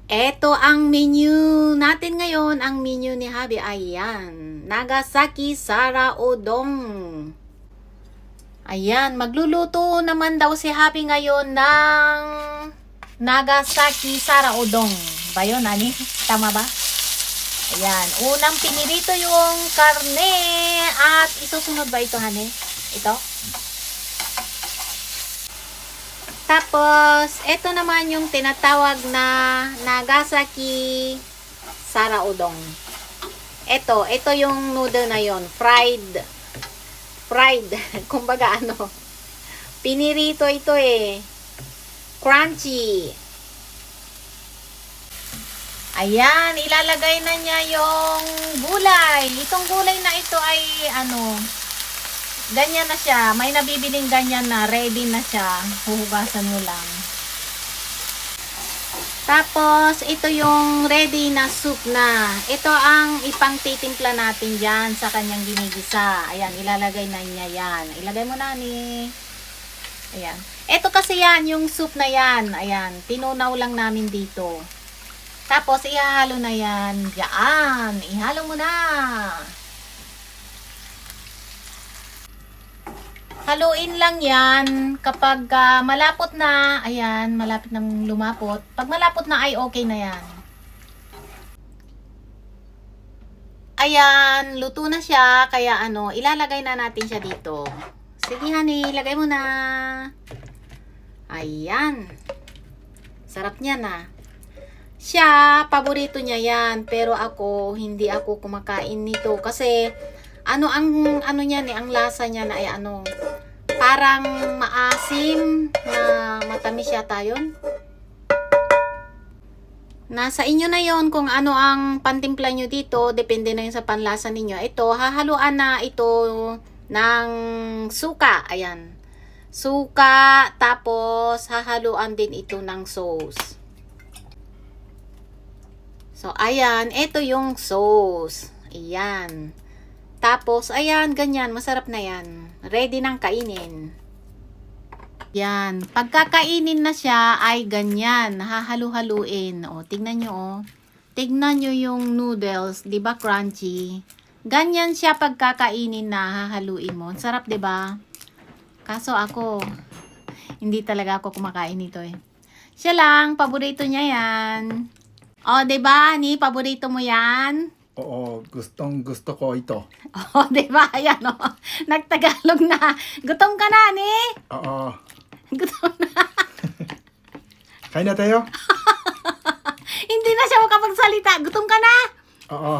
Eto ang menu natin ngayon. Ang menu ni Habi ay yan. Nagasaki Sara Udong. Ayan, magluluto naman daw si Habi ngayon ng Nagasaki Sara Udong. Ba yun, Ani? Tama ba? Ayan, unang pinirito yung karne at isusunod ba ito, Hani? Ito? Tapos, ito naman yung tinatawag na Nagasaki Sara Udong. Ito yung noodle na yon, fried. Kumbaga ano, pinirito ito eh. Crunchy. Ayan, ilalagay na niya yung gulay. Itong gulay na ito ay ano, ganyan na siya. May nabibiling ganyan na. Ready na siya. Huhugasan mo lang. Tapos, ito yung ready na soup na. Ito ang ipangtitimpla natin dyan sa kanyang ginigisa. Ayan, ilalagay na niya yan. Ilagay mo na ni. Ayan. Ito kasi yan, yung soup na yan. Ayan, tinunaw lang namin dito. Tapos, ihahalo na yan. Yan. Ihalo mo na. Haluin lang yan kapag malapot na, ayan, malapit nang lumapot. Pag malapot na ay okay na yan. Ayan, luto na siya, kaya ano, ilalagay na natin siya dito. Sige honey, ilagay mo na. Ayan. Sarap niya na. Siya, paborito niya yan, pero ako, hindi ako kumakain nito kasi ano niya ni, ang lasa niya na ay ano, parang maasim na matamis yata yun. Nasa inyo na yon kung ano ang pantimpla nyo dito, depende na yun sa panlasa ninyo. Ito, hahaluan na ito ng suka, ayan. Suka, tapos hahaluan din ito ng sauce. So, ayan, ito yung sauce. Ayan. Tapos, ayan, ganyan. Masarap na yan. Ready nang kainin. Yan. Pagkakainin na siya, ay ganyan. Hahalu-haluin. O, tignan nyo, o. Tignan nyo yung noodles. Diba crunchy? Ganyan siya pagkakainin na hahaluin mo. Sarap, diba? Kaso ako, hindi talaga ako kumakain nito eh. Siya lang, paborito niya yan. O, diba, Ni? Paborito mo yan? Oo, gustong gusto ko ito. Oh, di ba? Ayan, oh. Nagtagalog na. Gutom ka na, ni? Oo. Gutom na. Kain na tayo? Hindi na siya makapagsalita. Gutom ka na? Oo.